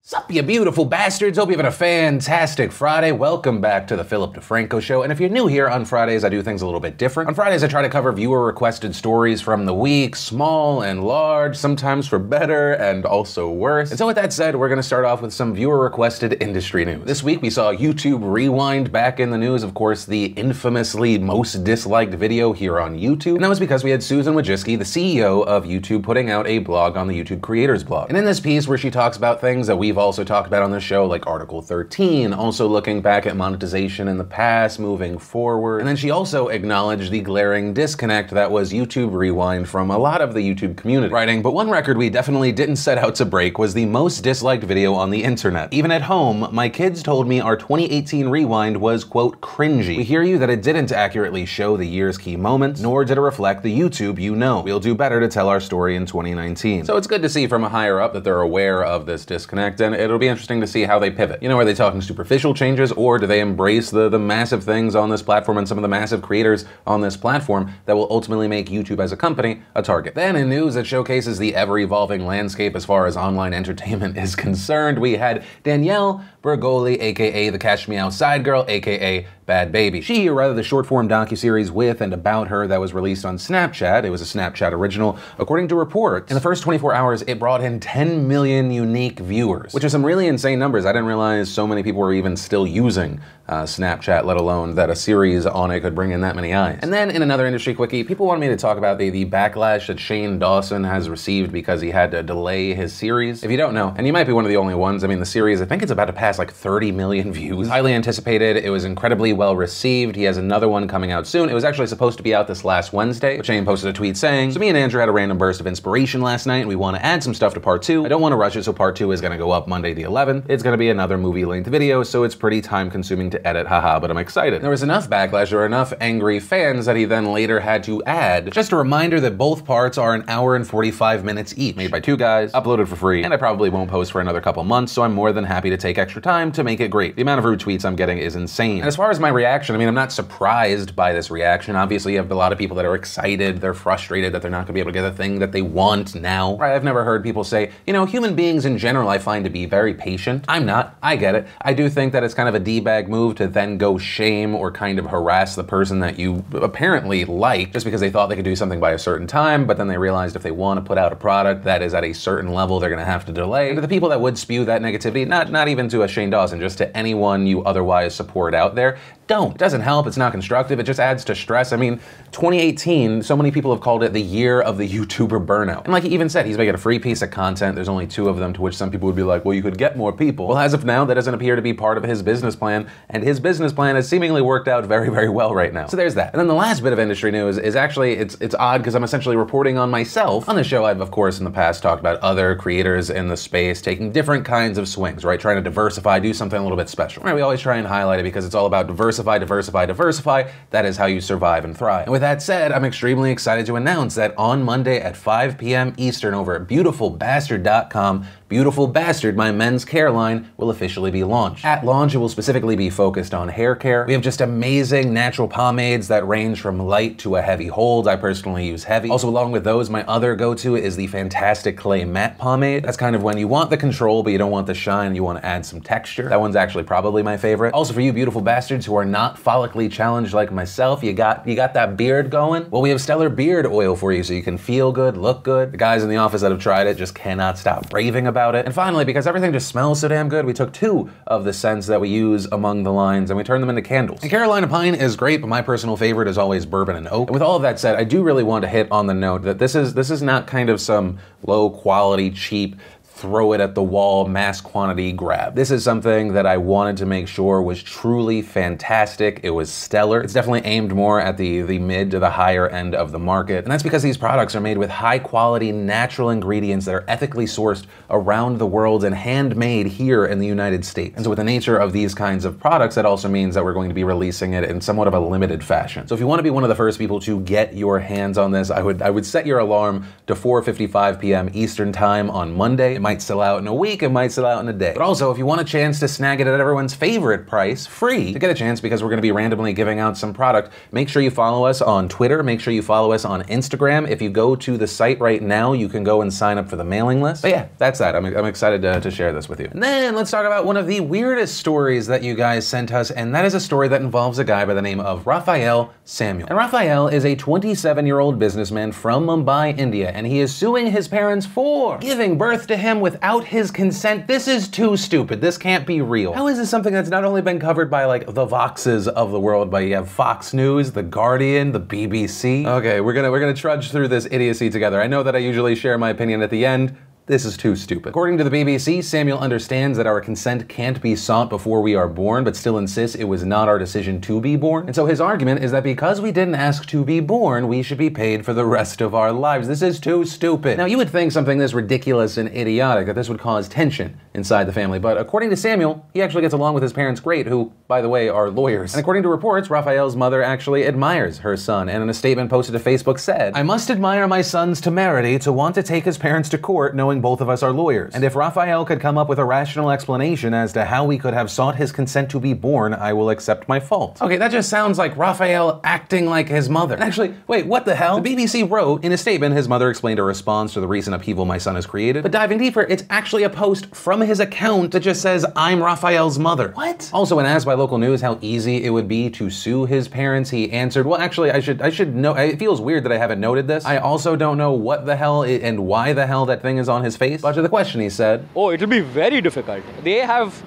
Sup, you beautiful bastards? Hope you're having a fantastic Friday. Welcome back to the Philip DeFranco Show. And if you're new here, on Fridays I do things a little bit different. On Fridays I try to cover viewer-requested stories from the week, small and large, sometimes for better and also worse. And so with that said, we're going to start off with some viewer-requested industry news. This week we saw YouTube Rewind back in the news, of course, the infamously most disliked video here on YouTube. And that was because we had Susan Wojcicki, the CEO of YouTube, putting out a blog on the YouTube Creators blog. And in this piece where she talks about things that we've also talked about on this show, like Article 13, also looking back at monetization in the past, moving forward. And then she also acknowledged the glaring disconnect that was YouTube Rewind from a lot of the YouTube community, writing, "But one record we definitely didn't set out to break was the most disliked video on the internet. Even at home, my kids told me our 2018 Rewind was, quote, cringy. We hear you that it didn't accurately show the year's key moments, nor did it reflect the YouTube you know. We'll do better to tell our story in 2019. So it's good to see from a higher up that they're aware of this disconnect, and it'll be interesting to see how they pivot. You know, are they talking superficial changes, or do they embrace the massive things on this platform and some of the massive creators on this platform that will ultimately make YouTube as a company a target? Then in news that showcases the ever-evolving landscape as far as online entertainment is concerned, we had Danielle Bregoli, aka the Cash Me Outside girl, aka Bad Baby. She, or rather the short-form docuseries with and about her that was released on Snapchat, it was a Snapchat original, according to reports, in the first 24 hours, it brought in 10 million unique viewers, which are some really insane numbers. I didn't realize so many people were even still using Snapchat, let alone that a series on it could bring in that many eyes. And then in another industry quickie, people wanted me to talk about the backlash that Shane Dawson has received because he had to delay his series. If you don't know, and you might be one of the only ones, I mean, the series, I think it's about to pass like 30 million views. Highly anticipated, it was incredibly well received. He has another one coming out soon. It was actually supposed to be out this last Wednesday, but Shane posted a tweet saying, "So me and Andrew had a random burst of inspiration last night and we want to add some stuff to part 2. I don't want to rush it, so part 2 is going to go up Monday the 11th. It's going to be another movie-length video, so it's pretty time consuming to edit, haha, but I'm excited." There was enough backlash or enough angry fans that he then later had to add just a reminder that both parts are an hour and 45 minutes each, made by 2 guys, uploaded for free, and I probably won't post for another couple months, so I'm more than happy to take extra time to make it great. The amount of rude tweets I'm getting is insane. And as far as my reaction, I mean, I'm not surprised by this reaction. Obviously, you have a lot of people that are excited, they're frustrated that they're not gonna be able to get the thing that they want now. Right, I've never heard people say, you know, human beings in general I find to be very patient. I'm not, I get it. I do think that it's kind of a D-bag move to then go shame or kind of harass the person that you apparently like just because they thought they could do something by a certain time, but then they realized if they want to put out a product that is at a certain level, they're gonna have to delay. And to the people that would spew that negativity, not even to a Shane Dawson, just to anyone you otherwise support out there, don't. It doesn't help, it's not constructive, it just adds to stress. I mean, 2018, so many people have called it the year of the YouTuber burnout. And like he even said, he's making a free piece of content, there's only 2 of them, to which some people would be like, well, you could get more people. Well, as of now, that doesn't appear to be part of his business plan, and his business plan has seemingly worked out very, very well right now. So there's that. And then the last bit of industry news is actually, it's odd because I'm essentially reporting on myself. On the show, I've of course in the past talked about other creators in the space taking different kinds of swings, right? Trying to diversify, do something a little bit special. Right, we always try and highlight it because it's all about diversify, diversify, diversify. That is how you survive and thrive. And with that said, I'm extremely excited to announce that on Monday at 5 p.m. Eastern over at beautifulbastard.com, Beautiful Bastard, my men's care line, will officially be launched. At launch, it will specifically be focused on hair care. We have just amazing natural pomades that range from light to a heavy hold. I personally use heavy. Also, along with those, my other go-to is the Fantastic Clay Matte Pomade. That's kind of when you want the control, but you don't want the shine, you want to add some texture. That one's actually probably my favorite. Also, for you beautiful bastards who are not follically challenged like myself, you got that beard going? Well, we have Stellar Beard Oil for you so you can feel good, look good. The guys in the office that have tried it just cannot stop raving about it. And finally, because everything just smells so damn good, we took 2 of the scents that we use among the lines and we turned them into candles. And Carolina Pine is great, but my personal favorite is always Bourbon and Oak. And with all of that said, I do really want to hit on the note that this is not kind of some low quality, cheap, throw it at the wall, mass quantity grab. This is something that I wanted to make sure was truly fantastic. It was stellar. It's definitely aimed more at the mid to the higher end of the market. And that's because these products are made with high quality natural ingredients that are ethically sourced around the world and handmade here in the United States. And so with the nature of these kinds of products, that also means that we're going to be releasing it in somewhat of a limited fashion. So if you want to be one of the first people to get your hands on this, I would set your alarm to 4:55 p.m. Eastern time on Monday. It might sell out in a week, it might sell out in a day. But also, if you want a chance to snag it at everyone's favorite price, free, to get a chance because we're gonna be randomly giving out some product, make sure you follow us on Twitter, make sure you follow us on Instagram. If you go to the site right now, you can go and sign up for the mailing list. But yeah, that's that. I'm excited to share this with you. And then let's talk about one of the weirdest stories that you guys sent us, and that is a story that involves a guy by the name of Raphael Samuel. And Raphael is a 27-year-old businessman from Mumbai, India, and he is suing his parents for giving birth to him without his consent. This is too stupid. This can't be real. How is this something that's not only been covered by like the Voxes of the world, but you have Fox News, The Guardian, the BBC? Okay, we're gonna trudge through this idiocy together. I know that I usually share my opinion at the end. This is too stupid. According to the BBC, Samuel understands that our consent can't be sought before we are born, but still insists it was not our decision to be born. And so his argument is that because we didn't ask to be born, we should be paid for the rest of our lives. This is too stupid. Now, you would think something this ridiculous and idiotic, that this would cause tension inside the family, but according to Samuel, he actually gets along with his parents great, who, by the way, are lawyers. And according to reports, Raphael's mother actually admires her son, and in a statement posted to Facebook said, "I must admire my son's temerity to want to take his parents to court knowing both of us are lawyers. And if Raphael could come up with a rational explanation as to how we could have sought his consent to be born, I will accept my fault." Okay, that just sounds like Raphael acting like his mother. Actually, wait, what the hell? The BBC wrote, in a statement, his mother explained a response to the recent upheaval my son has created. But diving deeper, it's actually a post from his account that just says, "I'm Raphael's mother." What? Also, when asked by local news how easy it would be to sue his parents, he answered, well, actually, I should know. It feels weird that I haven't noted this. I also don't know what the hell and why the hell that thing is on his face. But to the question, he said, "Oh, it'll be very difficult. They have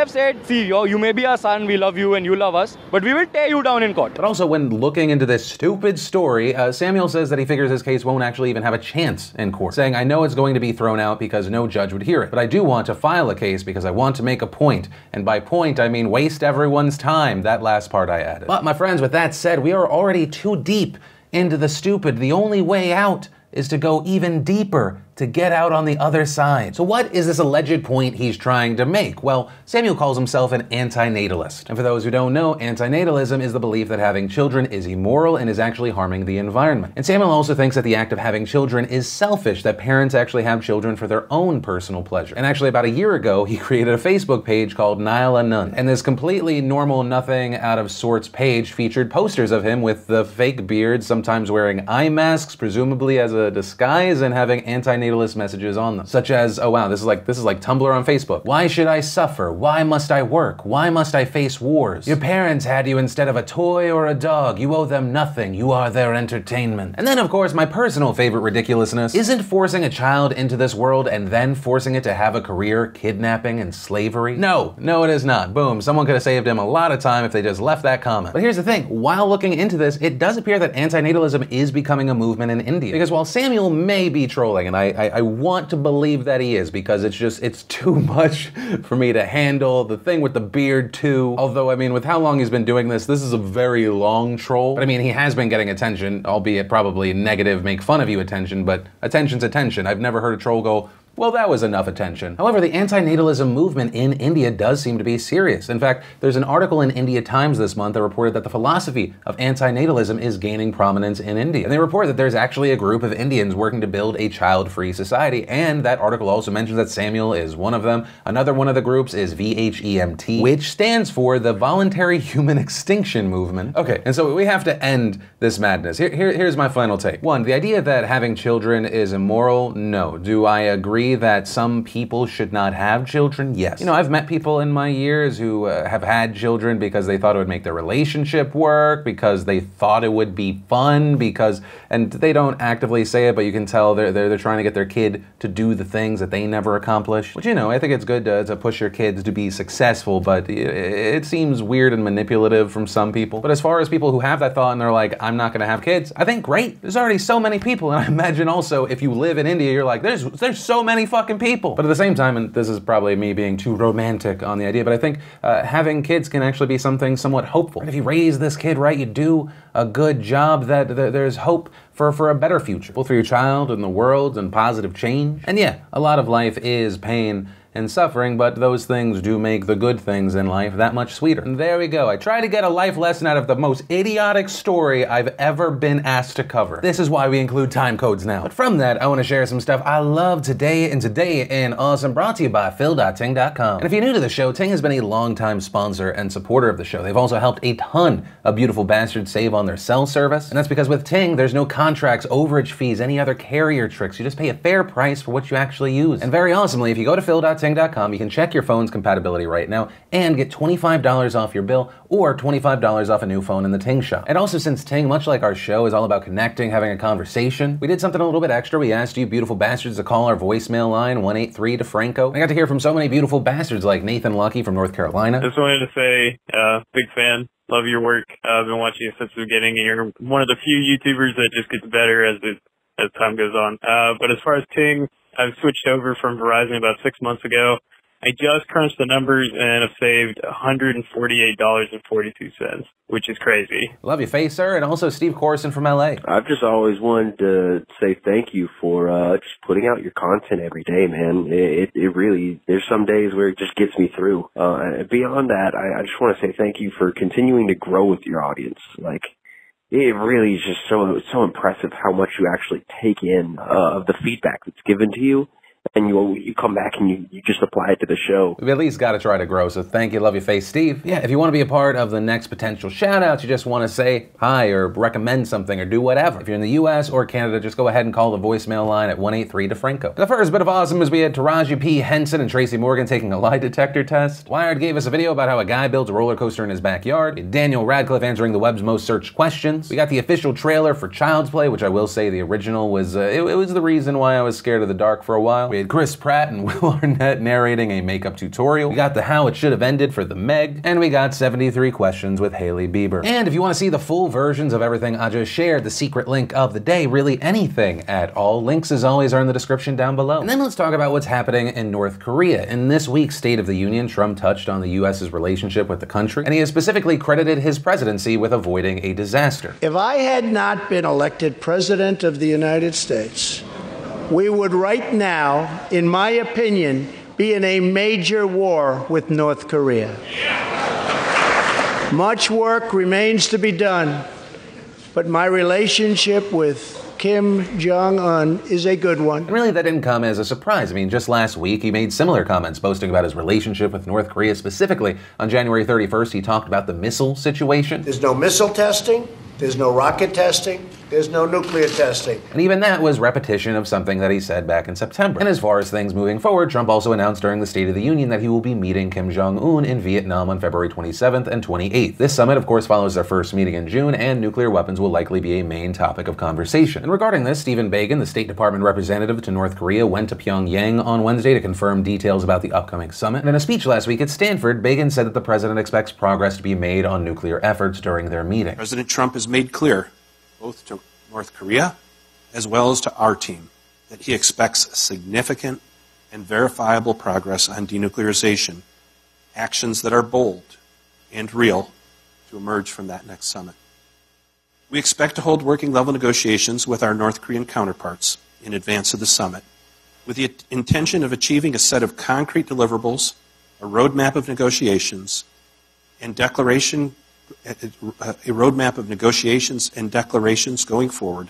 said, see, you may be our son, we love you and you love us, but we will tear you down in court." But also, when looking into this stupid story, Samuel says that he figures his case won't actually even have a chance in court, saying, "I know it's going to be thrown out because no judge would hear it, but I do want to file a case because I want to make a point. And by point, I mean waste everyone's time." That last part I added. But my friends, with that said, we are already too deep into the stupid. The only way out is to go even deeper, to get out on the other side. So what is this alleged point he's trying to make? Well, Samuel calls himself an antinatalist. And for those who don't know, antinatalism is the belief that having children is immoral and is actually harming the environment. And Samuel also thinks that the act of having children is selfish, that parents actually have children for their own personal pleasure. And actually about a year ago, he created a Facebook page called Nyla Nunn. And this completely normal, nothing out of sorts page featured posters of him with the fake beard, sometimes wearing eye masks, presumably as a disguise, and having antinatalist messages on them, such as, oh wow, this is like Tumblr on Facebook. "Why should I suffer? Why must I work? Why must I face wars? Your parents had you instead of a toy or a dog. You owe them nothing. You are their entertainment." And then, of course, my personal favorite ridiculousness isn't forcing a child into this world and then forcing it to have a career kidnapping and slavery. No, it is not. Boom, someone could have saved him a lot of time if they just left that comment. But here's the thing, while looking into this, it does appear that antinatalism is becoming a movement in India. Because while Samuel may be trolling, and I want to believe that he is, because it's too much for me to handle. The thing with the beard too. Although, I mean, with how long he's been doing this is a very long troll. But I mean, he has been getting attention, albeit probably negative, make fun of you attention, but attention's attention. I've never heard a troll go, well, that was enough attention. However, the antinatalism movement in India does seem to be serious. In fact, there's an article in India Times this month that reported that the philosophy of antinatalism is gaining prominence in India. And they report that there's actually a group of Indians working to build a child-free society, and that article also mentions that Samuel is one of them. Another one of the groups is VHEMT, which stands for the Voluntary Human Extinction Movement. Okay, and so we have to end this madness. Here's my final take. One, the idea that having children is immoral, no. Do I agree that some people should not have children? Yes. You know, I've met people in my years who have had children because they thought it would make their relationship work, because they thought it would be fun, and they don't actively say it, but you can tell they're trying to get their kid to do the things that they never accomplished. Which, you know, I think it's good to push your kids to be successful, but it seems weird and manipulative from some people. But as far as people who have that thought and they're like, I'm not gonna have kids, I think great. There's already so many people, and I imagine also if you live in India, you're like, there's so many fucking people. But at the same time, and this is probably me being too romantic on the idea, but I think having kids can actually be something somewhat hopeful. And if you raise this kid right, you do a good job, that there's hope for a better future, both for your child and the world and positive change. And yeah, a lot of life is pain and suffering, but those things do make the good things in life that much sweeter. And there we go. I try to get a life lesson out of the most idiotic story I've ever been asked to cover. This is why we include time codes now. But from that, I want to share some stuff I love today in Awesome, brought to you by Phil.Ting.com. And if you're new to the show, Ting has been a longtime sponsor and supporter of the show. They've also helped a ton of beautiful bastards save on their cell service. And that's because with Ting, there's no contracts, overage fees, any other carrier tricks. You just pay a fair price for what you actually use. And very awesomely, if you go to Phil.Ting.com, you can check your phone's compatibility right now and get $25 off your bill or $25 off a new phone in the Ting shop. And also, since Ting, much like our show, is all about connecting, having a conversation, we did something a little bit extra. We asked you beautiful bastards to call our voicemail line, 183-DeFranco. I got to hear from so many beautiful bastards like Nathan Lucky from North Carolina. Just wanted to say, big fan. Love your work. I've been watching you since the beginning, and you're one of the few YouTubers that just gets better as time goes on. But as far as Ting, I've switched over from Verizon about 6 months ago. I just crunched the numbers and have saved $148.42, which is crazy. Love your face, sir. And also Steve Corson from LA. I've just always wanted to say thank you for just putting out your content every day, man. It really, there's some days where it just gets me through. Beyond that, I just want to say thank you for continuing to grow with your audience. Like, it really is just so impressive how much you actually take in of the feedback that's given to you. And you come back and you just apply it to the show. We've at least got to try to grow, so thank you, love your face, Steve. Yeah, if you want to be a part of the next potential shout-outs, you just want to say hi or recommend something or do whatever. If you're in the US or Canada, just go ahead and call the voicemail line at 183-DeFranco. The first bit of awesome is we had Taraji P. Henson and Tracy Morgan taking a lie detector test. Wired gave us a video about how a guy builds a roller coaster in his backyard. We had Daniel Radcliffe answering the web's most searched questions. We got the official trailer for Child's Play, which I will say the original was, it was the reason why I was scared of the dark for a while. We had Chris Pratt and Will Arnett narrating a makeup tutorial. We got the How It Should Have Ended for the Meg, and we got 73 questions with Hailey Bieber. And if you want to see the full versions of everything I just shared, the secret link of the day, really anything at all, links as always are in the description down below. And then let's talk about what's happening in North Korea. In this week's State of the Union, Trump touched on the US's relationship with the country, and he has specifically credited his presidency with avoiding a disaster. If I had not been elected President of the United States, we would right now, in my opinion, be in a major war with North Korea. Much work remains to be done, but my relationship with Kim Jong-un is a good one. And really, that didn't come as a surprise. I mean, just last week, he made similar comments, boasting about his relationship with North Korea. Specifically, on January 31st, he talked about the missile situation. There's no missile testing. There's no rocket testing. There's no nuclear testing. And even that was repetition of something that he said back in September. And as far as things moving forward, Trump also announced during the State of the Union that he will be meeting Kim Jong-un in Vietnam on February 27th and 28th. This summit, of course, follows their first meeting in June, and nuclear weapons will likely be a main topic of conversation. And regarding this, Stephen Biegun, the State Department representative to North Korea, went to Pyongyang on Wednesday to confirm details about the upcoming summit. And in a speech last week at Stanford, Biegun said that the president expects progress to be made on nuclear efforts during their meeting. President Trump has made clear, both to North Korea as well as to our team, that he expects significant and verifiable progress on denuclearization, actions that are bold and real to emerge from that next summit. We expect to hold working level negotiations with our North Korean counterparts in advance of the summit, with the intention of achieving a set of concrete deliverables, a roadmap of negotiations, and a roadmap of negotiations and declarations going forward,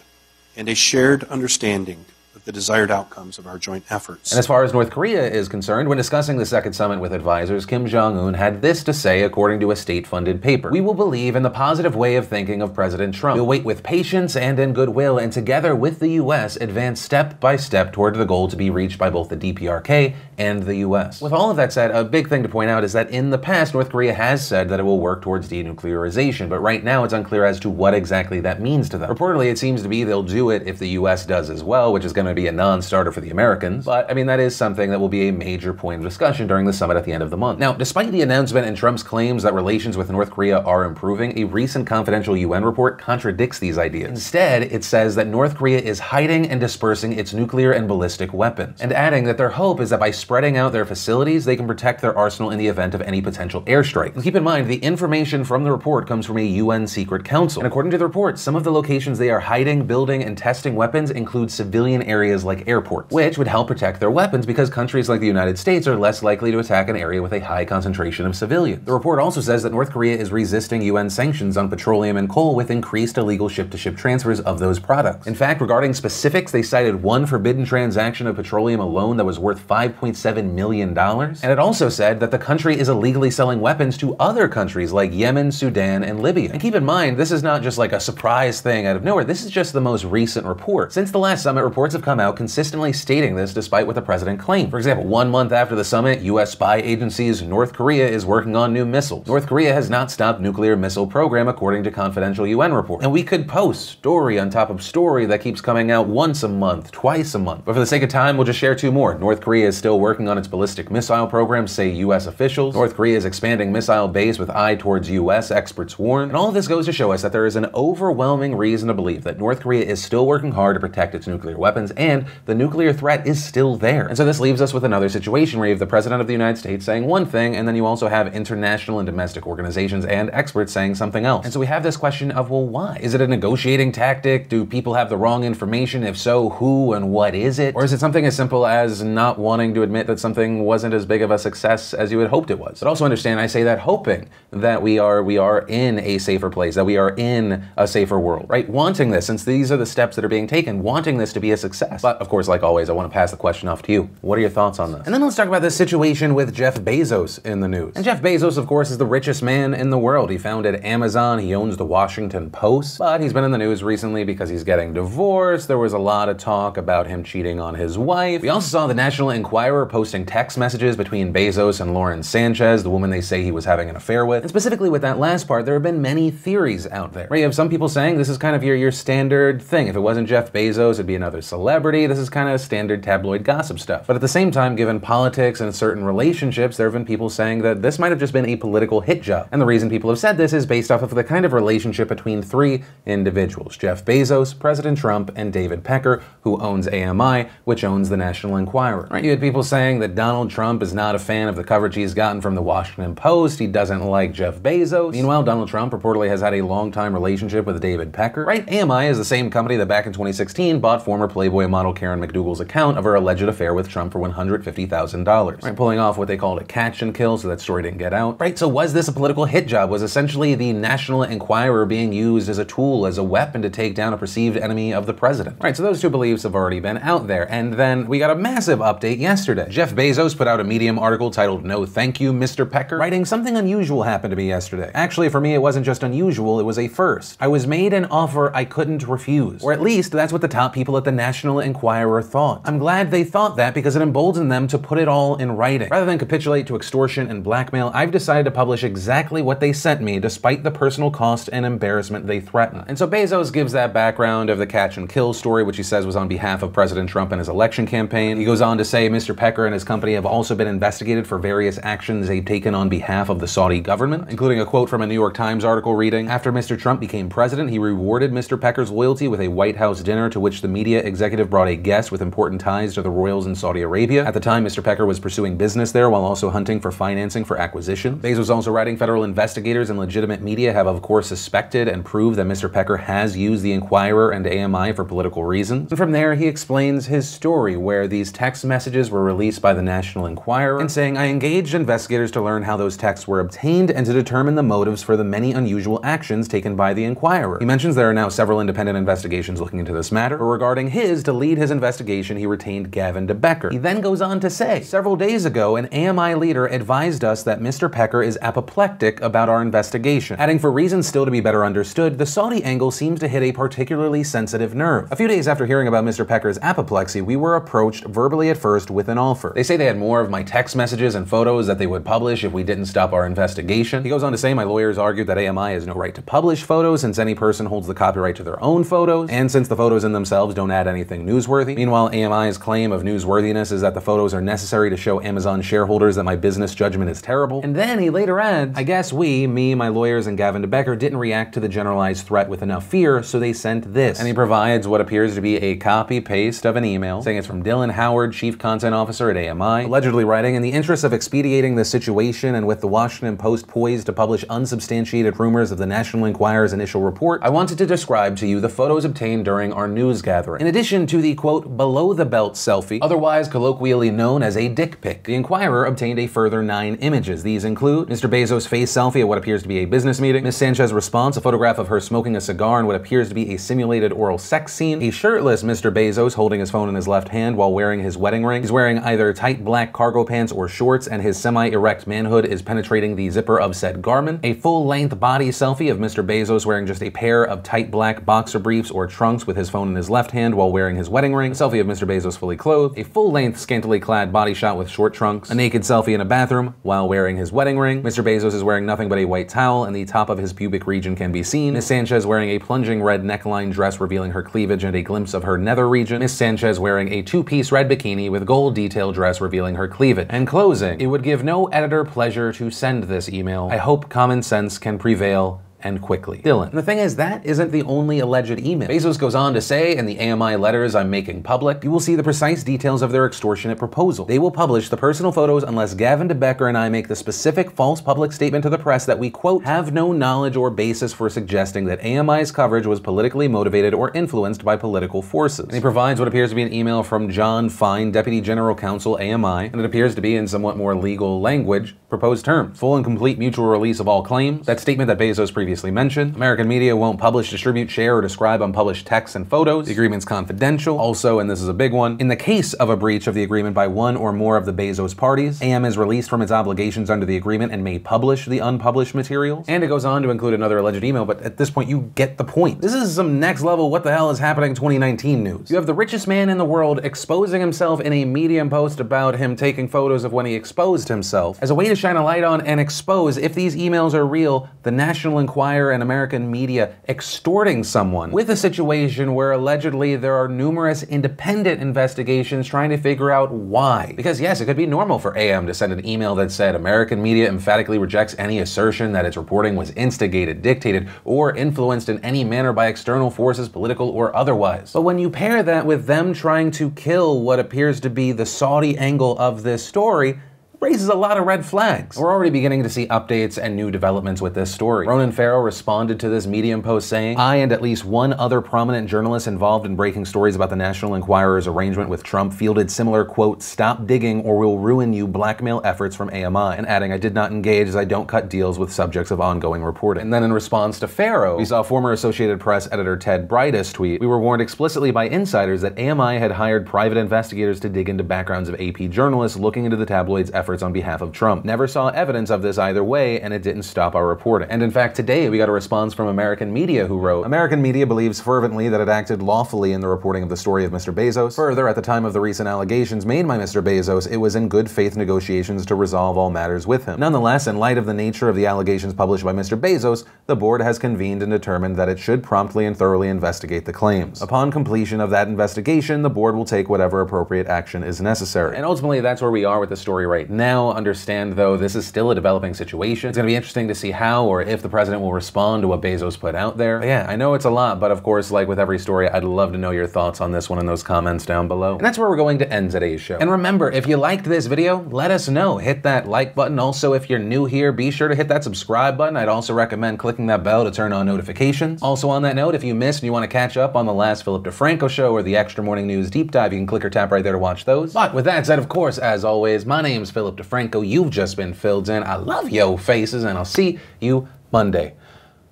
and a shared understanding of the desired outcomes of our joint efforts. And as far as North Korea is concerned, when discussing the second summit with advisors, Kim Jong-un had this to say according to a state-funded paper. "We will believe in the positive way of thinking of President Trump. We'll wait with patience and in goodwill, and together with the U.S. advance step by step toward the goal to be reached by both the DPRK and the U.S. With all of that said, a big thing to point out is that in the past, North Korea has said that it will work towards denuclearization, but right now it's unclear as to what exactly that means to them. Reportedly, it seems to be they'll do it if the U.S. does as well, which is going to be a non-starter for the Americans, but I mean, that is something that will be a major point of discussion during the summit at the end of the month. Now, despite the announcement and Trump's claims that relations with North Korea are improving, a recent confidential UN report contradicts these ideas. Instead, it says that North Korea is hiding and dispersing its nuclear and ballistic weapons, and adding that their hope is that by spreading out their facilities, they can protect their arsenal in the event of any potential airstrike. And keep in mind, the information from the report comes from a UN secret council, and according to the report, some of the locations they are hiding, building, and testing weapons include civilian areas like airports, which would help protect their weapons because countries like the United States are less likely to attack an area with a high concentration of civilians. The report also says that North Korea is resisting UN sanctions on petroleum and coal with increased illegal ship-to-ship transfers of those products. In fact, regarding specifics, they cited one forbidden transaction of petroleum alone that was worth $5.7 million. And it also said that the country is illegally selling weapons to other countries like Yemen, Sudan, and Libya. And keep in mind, this is not just like a surprise thing out of nowhere. This is just the most recent report. Since the last summit, reports have come out consistently stating this despite what the president claimed. For example, 1 month after the summit, U.S. spy agencies North Korea is working on new missiles. North Korea has not stopped nuclear missile program according to confidential UN report. And we could post story on top of story that keeps coming out once a month, twice a month. But for the sake of time, we'll just share two more. North Korea is still working on its ballistic missile program, say U.S. officials. North Korea is expanding missile base with eye towards U.S., experts warn. And all of this goes to show us that there is an overwhelming reason to believe that North Korea is still working hard to protect its nuclear weapons, and the nuclear threat is still there. And so this leaves us with another situation where you have the President of the United States saying one thing, and then you also have international and domestic organizations and experts saying something else. And so we have this question of, well, why? Is it a negotiating tactic? Do people have the wrong information? If so, who and what is it? Or is it something as simple as not wanting to admit that something wasn't as big of a success as you had hoped it was? But also understand, I say that hoping that we are in a safer place, that we are in a safer world, right? Wanting this, since these are the steps that are being taken, wanting this to be a success. But of course, like always, I want to pass the question off to you. What are your thoughts on this? And then let's talk about this situation with Jeff Bezos in the news. And Jeff Bezos, of course, is the richest man in the world. He founded Amazon, he owns the Washington Post, but he's been in the news recently because he's getting divorced. There was a lot of talk about him cheating on his wife. We also saw the National Enquirer posting text messages between Bezos and Lauren Sanchez, the woman they say he was having an affair with. And specifically with that last part, there have been many theories out there. Right? You have some people saying this is kind of your standard thing. If it wasn't Jeff Bezos, it'd be another celebrity. This is kind of standard tabloid gossip stuff. But at the same time, given politics and certain relationships, there have been people saying that this might have just been a political hit job. And the reason people have said this is based off of the kind of relationship between three individuals: Jeff Bezos, President Trump, and David Pecker, who owns AMI, which owns the National Enquirer. Right? You had people saying that Donald Trump is not a fan of the coverage he's gotten from the Washington Post. He doesn't like Jeff Bezos. Meanwhile, Donald Trump reportedly has had a long-time relationship with David Pecker. Right? AMI is the same company that back in 2016 bought former Playboy model Karen McDougal's account of her alleged affair with Trump for $150,000. Right? Pulling off what they called a catch and kill so that story didn't get out. Right? So was this a political hit job? Was essentially the National Enquirer being used as a tool, as a weapon to take down a perceived enemy of the president? Right, so those two beliefs have already been out there. And then we got a massive update yesterday. Jeff Bezos put out a Medium article titled "No Thank You, Mr. Pecker," writing, "Something unusual happened to me yesterday. Actually, for me, it wasn't just unusual, it was a first. I was made an offer I couldn't refuse. Or at least that's what the top people at the National Enquirer thought. I'm glad they thought that because it emboldened them to put it all in writing. Rather than capitulate to extortion and blackmail, I've decided to publish exactly what they sent me, despite the personal cost and embarrassment they threaten." And so Bezos gives that background of the catch and kill story, which he says was on behalf of President Trump and his election campaign. He goes on to say Mr. Pecker and his company have also been investigated for various actions they've taken on behalf of the Saudi government, including a quote from a New York Times article reading, "After Mr. Trump became president, he rewarded Mr. Pecker's loyalty with a White House dinner to which the media executive brought a guest with important ties to the royals in Saudi Arabia. At the time, Mr. Pecker was pursuing business there while also hunting for financing for acquisition." Bezos also writing, "Federal investigators and legitimate media have of course suspected and proved that Mr. Pecker has used the Enquirer and AMI for political reasons." And from there, he explains his story, where these text messages were released by the National Enquirer, and saying, "I engaged investigators to learn how those texts were obtained and to determine the motives for the many unusual actions taken by the Enquirer." He mentions there are now several independent investigations looking into this matter, but regarding to lead his investigation, he retained Gavin de Becker. He then goes on to say, "Several days ago, an AMI leader advised us that Mr. Pecker is apoplectic about our investigation," adding, "For reasons still to be better understood, the Saudi angle seems to hit a particularly sensitive nerve. A few days after hearing about Mr. Pecker's apoplexy, we were approached verbally at first with an offer. They say they had more of my text messages and photos that they would publish if we didn't stop our investigation." He goes on to say, "My lawyers argued that AMI has no right to publish photos since any person holds the copyright to their own photos, and since the photos in themselves don't add anything newsworthy. Meanwhile, AMI's claim of newsworthiness is that the photos are necessary to show Amazon shareholders that my business judgment is terrible." And then he later adds, "I guess we, me, my lawyers, and Gavin de Becker didn't react to the generalized threat with enough fear, so they sent this." And he provides what appears to be a copy-paste of an email, saying it's from Dylan Howard, Chief Content Officer at AMI, allegedly writing, "In the interest of expediting the situation and with the Washington Post poised to publish unsubstantiated rumors of the National Enquirer's initial report, I wanted to describe to you the photos obtained during our news gathering. In addition addition to the, quote, below-the-belt selfie, otherwise colloquially known as a dick pic. The Inquirer obtained a further 9 images. These include Mr. Bezos' face selfie at what appears to be a business meeting, Ms. Sanchez's response, a photograph of her smoking a cigar in what appears to be a simulated oral sex scene, a shirtless Mr. Bezos holding his phone in his left hand while wearing his wedding ring. He's wearing either tight black cargo pants or shorts, and his semi-erect manhood is penetrating the zipper of said garment. A full-length body selfie of Mr. Bezos wearing just a pair of tight black boxer briefs or trunks with his phone in his left hand while wearing his wedding ring. A selfie of Mr. Bezos fully clothed. A full-length scantily clad body shot with short trunks. A naked selfie in a bathroom while wearing his wedding ring. Mr. Bezos is wearing nothing but a white towel and the top of his pubic region can be seen. Ms. Sanchez wearing a plunging red neckline dress revealing her cleavage and a glimpse of her nether region. Ms. Sanchez wearing a 2-piece red bikini with gold detail dress revealing her cleavage. And closing, it would give no editor pleasure to send this email. I hope common sense can prevail, and quickly. Dylan. And the thing is, that isn't the only alleged email. Bezos goes on to say, in the AMI letters I'm making public, you will see the precise details of their extortionate proposal. They will publish the personal photos unless Gavin DeBecker and I make the specific false public statement to the press that we, quote, have no knowledge or basis for suggesting that AMI's coverage was politically motivated or influenced by political forces. And he provides what appears to be an email from John Fine, Deputy General Counsel, AMI, and it appears to be, in somewhat more legal language, proposed terms. Full and complete mutual release of all claims. That statement that Bezos previously mentioned. American media won't publish, distribute, share, or describe unpublished texts and photos. The agreement's confidential. Also, and this is a big one, in the case of a breach of the agreement by one or more of the Bezos parties, AM is released from its obligations under the agreement and may publish the unpublished materials. And it goes on to include another alleged email, but at this point you get the point. This is some next level what the hell is happening 2019 news. You have the richest man in the world exposing himself in a Medium post about him taking photos of when he exposed himself as a way to shine a light on and expose, if these emails are real, the National Enquirer and American media extorting someone with a situation where allegedly there are numerous independent investigations trying to figure out why. Because yes, it could be normal for AM to send an email that said American media emphatically rejects any assertion that its reporting was instigated, dictated, or influenced in any manner by external forces, political or otherwise. But when you pair that with them trying to kill what appears to be the Saudi angle of this story, raises a lot of red flags. We're already beginning to see updates and new developments with this story. Ronan Farrow responded to this Medium post saying, I and at least one other prominent journalist involved in breaking stories about the National Enquirer's arrangement with Trump fielded similar, quote, stop digging or we'll ruin you blackmail efforts from AMI, and adding, I did not engage as I don't cut deals with subjects of ongoing reporting. And then in response to Farrow, we saw former Associated Press editor Ted Brightus tweet, we were warned explicitly by insiders that AMI had hired private investigators to dig into backgrounds of AP journalists looking into the tabloid's efforts on behalf of Trump. Never saw evidence of this either way, and it didn't stop our reporting. And in fact, today we got a response from American Media who wrote, American Media believes fervently that it acted lawfully in the reporting of the story of Mr. Bezos. Further, at the time of the recent allegations made by Mr. Bezos, it was in good faith negotiations to resolve all matters with him. Nonetheless, in light of the nature of the allegations published by Mr. Bezos, the board has convened and determined that it should promptly and thoroughly investigate the claims. Upon completion of that investigation, the board will take whatever appropriate action is necessary. And ultimately, that's where we are with the story right now. Understand, though, this is still a developing situation. It's going to be interesting to see how or if the president will respond to what Bezos put out there. But yeah, I know it's a lot, but of course, like with every story, I'd love to know your thoughts on this one in those comments down below. And that's where we're going to end today's show. And remember, if you liked this video, let us know. Hit that like button. Also, if you're new here, be sure to hit that subscribe button. I'd also recommend clicking that bell to turn on notifications. Also on that note, if you missed and you want to catch up on the last Philip DeFranco show or the Extra Morning News Deep Dive, you can click or tap right there to watch those. But with that said, of course, as always, my name's Philip DeFranco. You've just been filled in. I love yo faces, and I'll see you Monday.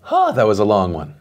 That was a long one.